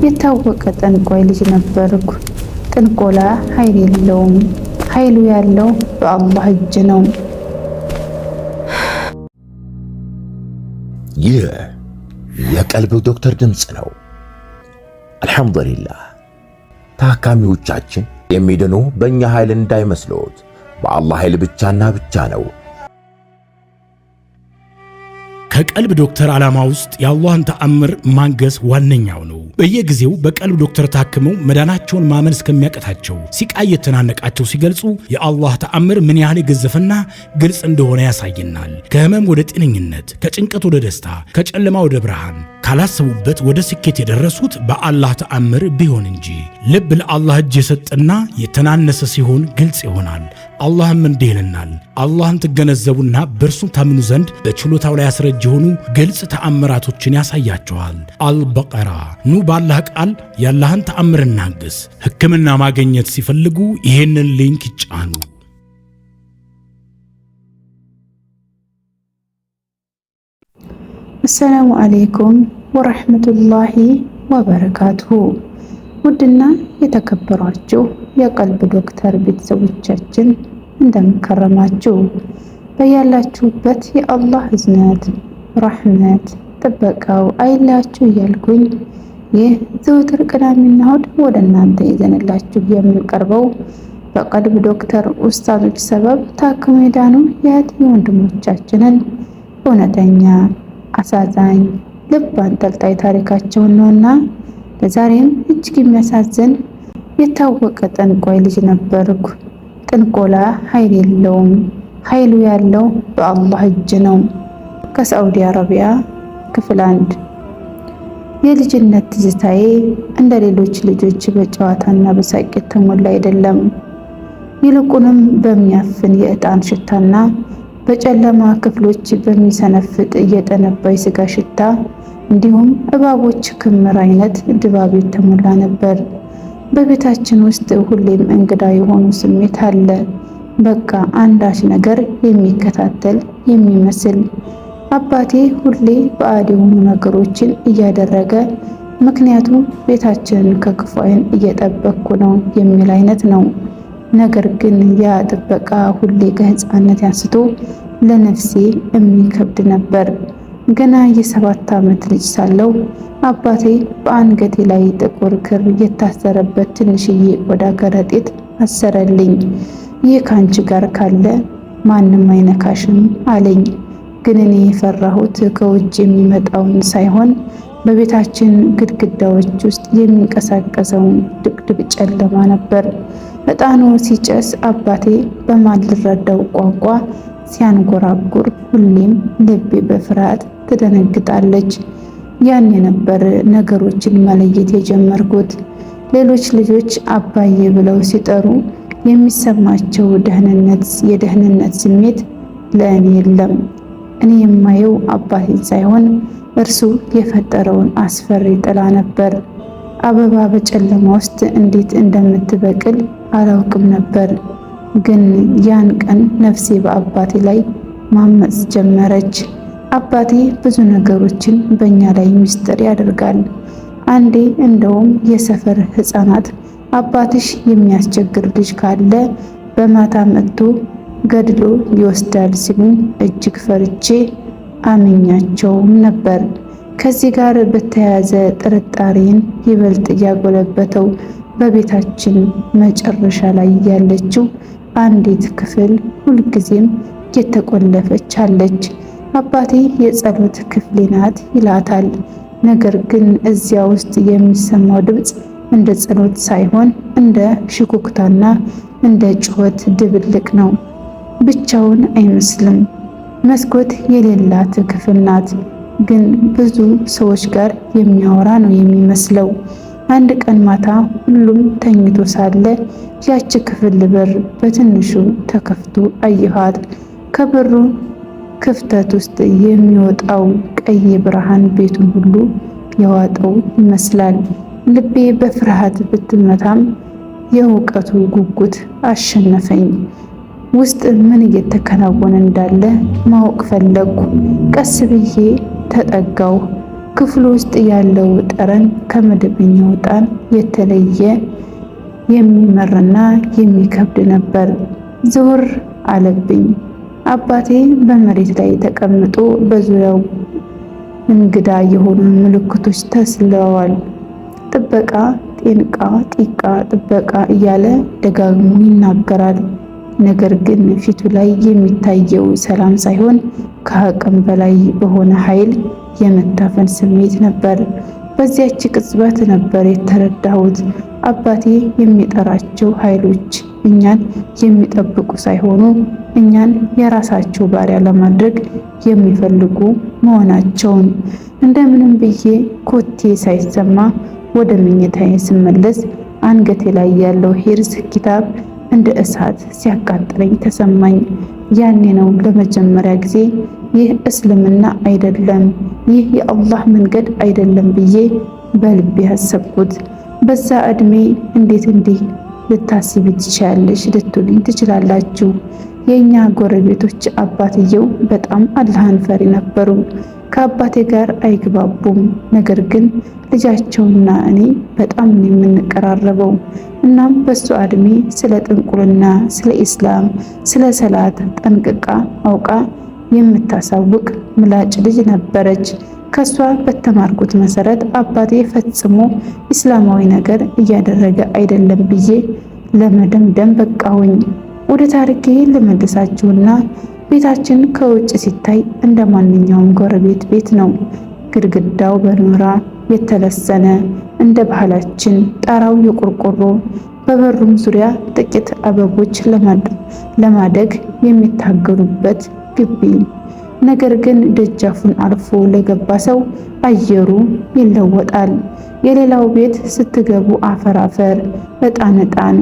የታወቀ ጠንቋይ ልጅ ነበርኩ። ጥንቆላ ኃይል የለውም። ኃይሉ ያለው በአላህ እጅ ነው። ይህ የቀልብ ዶክተር ድምፅ ነው። አልሐምዱሊላህ። ታካሚዎቻችን የሚድኑ በእኛ ኃይል እንዳይመስሎት በአላህ ኃይል ብቻና ብቻ ነው። ከቀልብ ዶክተር ዓላማ ውስጥ የአላህን ተአምር ማንገስ ዋነኛው ነው። በየጊዜው በቀልብ ዶክተር ታክመው መዳናቸውን ማመን እስከሚያቀታቸው ሲቃይ የተናነቃቸው ሲገልጹ የአላህ ተአምር ምን ያህል የገዘፈና ግልጽ እንደሆነ ያሳየናል። ከህመም ወደ ጤነኝነት፣ ከጭንቀት ወደ ደስታ፣ ከጨለማ ወደ ብርሃን፣ ካላሰቡበት ወደ ስኬት የደረሱት በአላህ ተአምር ቢሆን እንጂ። ልብ ለአላህ እጅ የሰጠና የተናነሰ ሲሆን ግልጽ ይሆናል። አላህም እንዲህ ይለናል፣ አላህን ትገነዘቡና በእርሱ ታምኑ ዘንድ በችሎታው ላይ ያስረጅ የሆኑ ግልጽ ተአምራቶችን ያሳያቸዋል። አልበቀራ። ኑ ባላህ ቃል ያላህን ተአምር እናግስ። ሕክምና ማግኘት ሲፈልጉ ይሄንን ሊንክ ይጫኑ። አሰላሙ አለይኩም ወረሕመቱላሂ ወበረካቱሁ። ውድና የተከበሯችሁ የቀልብ ዶክተር ቤተሰቦቻችን እንደምከረማችሁ፣ በያላችሁበት የአላህ እዝነት ረሕመት ጥበቃው አይላችሁ እያልኩኝ ይህ ዘወትር ቅዳሜና እሁድ ወደ እናንተ ይዘንላችሁ የምንቀርበው በቀልብ ዶክተር ኡስታዞች ሰበብ ታክሞ የዳኑ የእህት ወንድሞቻችንን እውነተኛ አሳዛኝ ልብ አንጠልጣይ ታሪካቸውን ነውና ለዛሬም እጅግ የሚያሳዝን የታወቀ ጠንቋይ ልጅ ነበርኩ። ጥንቆላ ኃይል የለውም። ኃይሉ ያለው በአላህ እጅ ነው። ከሳዑዲ አረቢያ ክፍል 1። የልጅነት ትዝታዬ እንደ ሌሎች ልጆች በጨዋታና በሳቅ የተሞላ አይደለም። ይልቁንም በሚያፍን የዕጣን ሽታና በጨለማ ክፍሎች በሚሰነፍጥ የጠነባይ ስጋ ሽታ እንዲሁም እባቦች ክምር አይነት ድባብ የተሞላ ነበር። በቤታችን ውስጥ ሁሌም እንግዳ የሆኑ ስሜት አለ። በቃ አንዳች ነገር የሚከታተል የሚመስል። አባቴ ሁሌ ባዕድ የሆኑ ነገሮችን እያደረገ ምክንያቱም ቤታችንን ከክፉ ዓይን እየጠበቅኩ ነው የሚል አይነት ነው። ነገር ግን ያ ጥበቃ ሁሌ ከህፃነት አንስቶ ለነፍሴ የሚከብድ ነበር። ገና የ7 ዓመት ልጅ ሳለው አባቴ በአንገቴ ላይ ጥቁር ክር የታሰረበት ትንሽዬ ቆዳ ከረጢት አሰረልኝ። ይህ ካንቺ ጋር ካለ ማንም አይነካሽም አለኝ። ግን እኔ የፈራሁት ከውጭ የሚመጣውን ሳይሆን በቤታችን ግድግዳዎች ውስጥ የሚንቀሳቀሰውን ድቅድቅ ጨለማ ነበር። ዕጣኑ ሲጨስ አባቴ በማልረዳው ቋንቋ ሲያንጎራጉር ሁሌም ልቤ በፍርሃት ትደነግጣለች። ያኔ ነበር ነገሮችን መለየት የጀመርኩት። ሌሎች ልጆች አባዬ ብለው ሲጠሩ የሚሰማቸው የደህንነት ስሜት ለእኔ የለም። እኔ የማየው አባቴን ሳይሆን እርሱ የፈጠረውን አስፈሪ ጥላ ነበር። አበባ በጨለማ ውስጥ እንዴት እንደምትበቅል አላውቅም ነበር። ግን ያን ቀን ነፍሴ በአባቴ ላይ ማመጽ ጀመረች። አባቴ ብዙ ነገሮችን በእኛ ላይ ምስጢር ያደርጋል። አንዴ እንደውም የሰፈር ሕፃናት አባትሽ የሚያስቸግር ልጅ ካለ በማታ መጥቶ ገድሎ ይወስዳል ሲሉኝ እጅግ ፈርቼ አምኛቸውም ነበር። ከዚህ ጋር በተያያዘ ጥርጣሬን ይበልጥ እያጎለበተው በቤታችን መጨረሻ ላይ ያለችው አንዲት ክፍል ሁልጊዜም የተቆለፈች አለች። አባቴ የጸሎት ክፍሌ ናት ይላታል። ነገር ግን እዚያ ውስጥ የሚሰማው ድምፅ እንደ ጸሎት ሳይሆን እንደ ሽኩክታና እንደ ጩኸት ድብልቅ ነው። ብቻውን አይመስልም። መስኮት የሌላት ክፍል ናት፣ ግን ብዙ ሰዎች ጋር የሚያወራ ነው የሚመስለው። አንድ ቀን ማታ ሁሉም ተኝቶ ሳለ ያቺ ክፍል በር በትንሹ ተከፍቶ አየኋት። ከበሩ ክፍተት ውስጥ የሚወጣው ቀይ ብርሃን ቤቱን ሁሉ የዋጠው ይመስላል። ልቤ በፍርሃት ብትመታም የእውቀቱ ጉጉት አሸነፈኝ። ውስጥ ምን እየተከናወነ እንዳለ ማወቅ ፈለግኩ። ቀስ ብዬ ተጠጋው። ክፍሉ ውስጥ ያለው ጠረን ከመደበኛው ዕጣን የተለየ የሚመርና የሚከብድ ነበር። ዘወር አለብኝ። አባቴ በመሬት ላይ ተቀምጦ በዙሪያው እንግዳ የሆኑ ምልክቶች ተስለዋል። ጥበቃ፣ ጤንቃ፣ ጢቃ፣ ጥበቃ እያለ ደጋግሞ ይናገራል። ነገር ግን ፊቱ ላይ የሚታየው ሰላም ሳይሆን ከአቅም በላይ በሆነ ኃይል የመታፈን ስሜት ነበር። በዚያች ቅጽበት ነበር የተረዳሁት አባቴ የሚጠራቸው ኃይሎች እኛን የሚጠብቁ ሳይሆኑ እኛን የራሳቸው ባሪያ ለማድረግ የሚፈልጉ መሆናቸውን። እንደምንም ብዬ ኮቴ ሳይሰማ ወደ መኝታዬ ስመለስ አንገቴ ላይ ያለው ሂርዝ ኪታብ እንደ እሳት ሲያቃጥለኝ ተሰማኝ። ያኔ ነው ለመጀመሪያ ጊዜ ይህ እስልምና አይደለም፣ ይህ የአላህ መንገድ አይደለም ብዬ በልቤ ያሰብኩት። በዛ እድሜ እንዴት እንዲህ ልታስቢ ትችያለሽ ልትሉኝ ትችላላችሁ። የኛ ጎረቤቶች አባትየው በጣም አላህን ፈሪ ነበሩ። ከአባቴ ጋር አይግባቡም። ነገር ግን ልጃቸውና እኔ በጣም ነው የምንቀራረበው። እናም በሱ እድሜ ስለ ጥንቁልና፣ ስለ ኢስላም፣ ስለ ሰላት ጠንቅቃ አውቃ የምታሳውቅ ምላጭ ልጅ ነበረች። ከሷ በተማርኩት መሰረት አባቴ ፈጽሞ ኢስላማዊ ነገር እያደረገ አይደለም ብዬ ለመደምደም በቃሁኝ። ወደ ታሪኬ ልመልሳችሁና ቤታችን ከውጭ ሲታይ እንደ ማንኛውም ጎረቤት ቤት ነው። ግድግዳው በኖራ የተለሰነ እንደ ባህላችን፣ ጣራው የቆርቆሮ፣ በበሩም ዙሪያ ጥቂት አበቦች ለማደግ የሚታገሉበት ግቢ። ነገር ግን ደጃፉን አልፎ ለገባ ሰው አየሩ ይለወጣል። የሌላው ቤት ስትገቡ አፈር አፈር፣ ዕጣን ዕጣን፣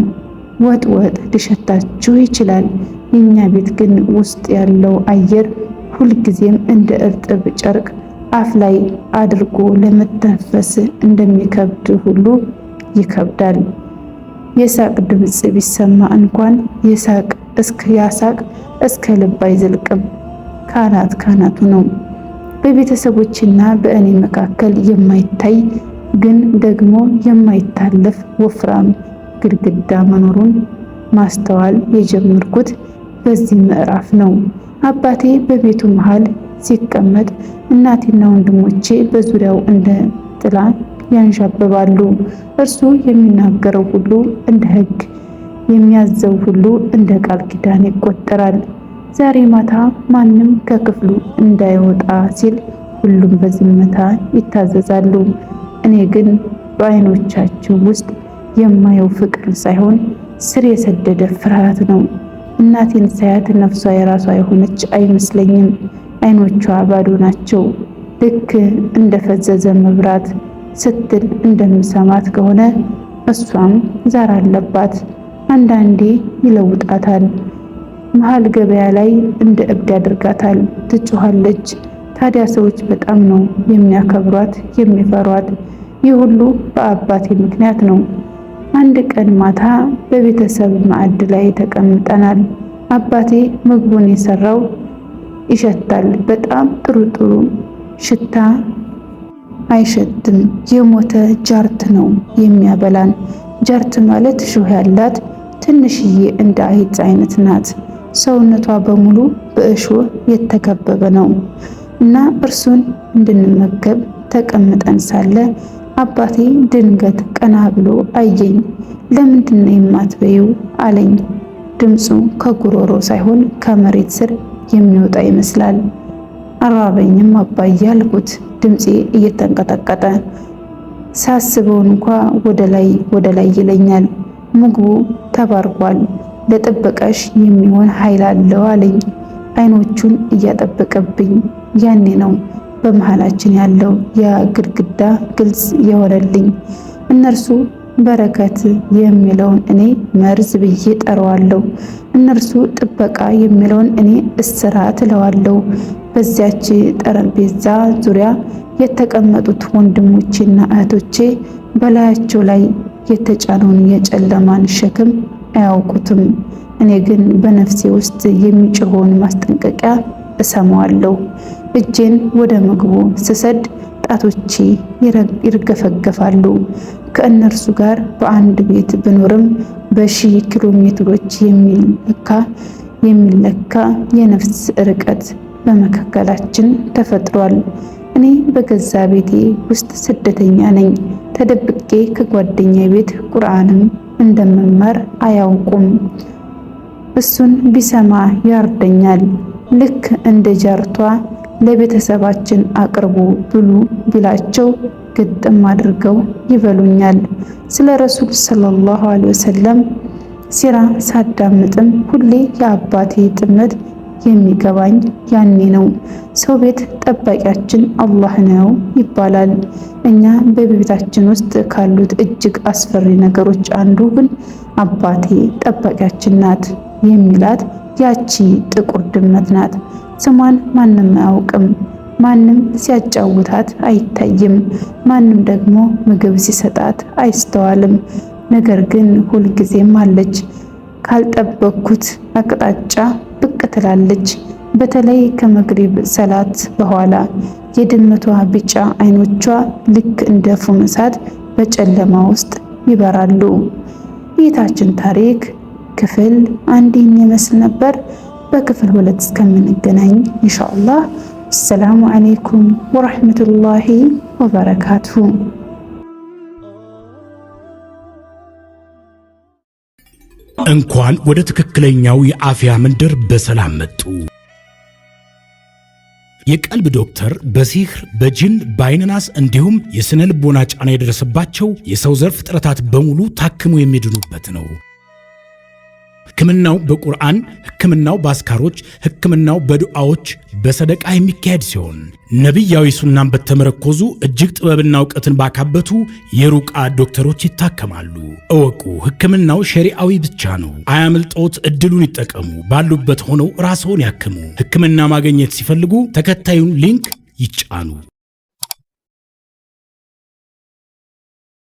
ወጥ ወጥ ሊሸታችሁ ይችላል። የኛ ቤት ግን ውስጥ ያለው አየር ሁልጊዜም እንደ እርጥብ ጨርቅ አፍ ላይ አድርጎ ለመተንፈስ እንደሚከብድ ሁሉ ይከብዳል። የሳቅ ድምፅ ቢሰማ እንኳን ያሳቅ እስከ ልብ አይዘልቅም። ካናቱ ነው። በቤተሰቦችና በእኔ መካከል የማይታይ ግን ደግሞ የማይታለፍ ወፍራም ግድግዳ መኖሩን ማስተዋል የጀመርኩት በዚህ ምዕራፍ ነው። አባቴ በቤቱ መሃል ሲቀመጥ እናቴና ወንድሞቼ በዙሪያው እንደ ጥላ ያንዣብባሉ። እርሱ የሚናገረው ሁሉ እንደ ሕግ፣ የሚያዘው ሁሉ እንደ ቃል ኪዳን ይቆጠራል። ዛሬ ማታ ማንም ከክፍሉ እንዳይወጣ ሲል ሁሉም በዝምታ ይታዘዛሉ። እኔ ግን በዓይኖቻቸው ውስጥ የማየው ፍቅር ሳይሆን ስር የሰደደ ፍርሃት ነው። እናቴን ሳያት ነፍሷ የራሷ የሆነች አይመስለኝም። ዓይኖቿ ባዶ ናቸው። ልክ እንደፈዘዘ መብራት ስትል እንደምሰማት ከሆነ እሷም ዛር አለባት። አንዳንዴ ይለውጣታል። መሀል ገበያ ላይ እንደ እብድ ያደርጋታል። ትጮኻለች። ታዲያ ሰዎች በጣም ነው የሚያከብሯት፣ የሚፈሯት። ይህ ሁሉ በአባቴ ምክንያት ነው። አንድ ቀን ማታ በቤተሰብ ማዕድ ላይ ተቀምጠናል። አባቴ ምግቡን የሰራው ይሸታል። በጣም ጥሩ ሽታ አይሸትም። የሞተ ጃርት ነው የሚያበላን። ጃርት ማለት ሹህ ያላት ትንሽዬ እንደ አይጥ አይነት ናት። ሰውነቷ በሙሉ በእሾህ የተከበበ ነው እና እርሱን እንድንመገብ ተቀምጠን ሳለ አባቴ ድንገት ቀና ብሎ አየኝ። ለምንድን ነው የማትበይው አለኝ። ድምፁ ከጉሮሮ ሳይሆን ከመሬት ስር የሚወጣ ይመስላል። አራበኝም አባዬ አልኩት፣ ድምፄ እየተንቀጠቀጠ። ሳስበው እንኳ ወደ ላይ ይለኛል። ምግቡ ተባርኳል፣ ለጥበቃሽ የሚሆን ኃይል አለው አለኝ፣ አይኖቹን እያጠበቀብኝ። ያኔ ነው በመሃላችን ያለው የግድግዳ ግልጽ የሆነልኝ። እነርሱ በረከት የሚለውን እኔ መርዝ ብዬ ጠራዋለሁ። እነርሱ ጥበቃ የሚለውን እኔ እስራት እለዋለሁ። በዚያች ጠረጴዛ ዙሪያ የተቀመጡት ወንድሞቼና እህቶቼ በላያቸው ላይ የተጫነውን የጨለማን ሸክም አያውቁትም። እኔ ግን በነፍሴ ውስጥ የሚጮኸውን ማስጠንቀቂያ እሰማዋለሁ። እጄን ወደ ምግቡ ስሰድ ጣቶቼ ይርገፈገፋሉ። ከእነርሱ ጋር በአንድ ቤት ብኖርም በሺህ ኪሎ ሜትሮች የሚለካ የነፍስ ርቀት በመካከላችን ተፈጥሯል። እኔ በገዛ ቤቴ ውስጥ ስደተኛ ነኝ። ተደብቄ ከጓደኛ ቤት ቁርአንም እንደመማር አያውቁም። እሱን ቢሰማ ያርደኛል። ልክ እንደ ጃርቷ ለቤተሰባችን አቅርቡ ብሉ ቢላቸው ግጥም አድርገው ይበሉኛል። ስለ ረሱል ሰለላሁ ዐለይሂ ወሰለም ሲራ ሳዳምጥም ሁሌ የአባቴ ጥመት የሚገባኝ ያኔ ነው። ሰው ቤት ጠባቂያችን አላህ ነው ይባላል። እኛ በቤታችን ውስጥ ካሉት እጅግ አስፈሪ ነገሮች አንዱ ግን አባቴ ጠባቂያችን ናት የሚላት ያቺ ጥቁር ድመት ናት። ስሟን ማንም አያውቅም። ማንም ሲያጫውታት አይታይም። ማንም ደግሞ ምግብ ሲሰጣት አይስተዋልም። ነገር ግን ሁልጊዜም አለች። ካልጠበቅኩት አቅጣጫ ብቅ ትላለች። በተለይ ከመግሪብ ሰላት በኋላ የድመቷ ቢጫ አይኖቿ ልክ እንደ ፉም እሳት በጨለማ ውስጥ ይበራሉ። የቤታችን ታሪክ ክፍል 1 ይመስል ነበር። በክፍል 2 እስከምንገናኝ ኢንሻአላህ አሰላሙ አለይኩም ወራህመቱላሂ ወበረካቱሁ። እንኳን ወደ ትክክለኛው የአፍያ መንደር በሰላም መጡ። የቀልብ ዶክተር በሲህር በጅን በአይንናስ እንዲሁም የስነ ልቦና ጫና የደረሰባቸው የሰው ዘር ፍጥረታት በሙሉ ታክሞ የሚድኑበት ነው። ሕክምናው በቁርአን፣ ሕክምናው በአስካሮች፣ ሕክምናው በዱዓዎች በሰደቃ የሚካሄድ ሲሆን ነቢያዊ ሱናን በተመረኮዙ እጅግ ጥበብና እውቀትን ባካበቱ የሩቃ ዶክተሮች ይታከማሉ። እወቁ፣ ሕክምናው ሸሪዓዊ ብቻ ነው። አያምልጦት፣ እድሉን ይጠቀሙ። ባሉበት ሆነው ራስዎን ያክሙ። ሕክምና ማግኘት ሲፈልጉ ተከታዩን ሊንክ ይጫኑ።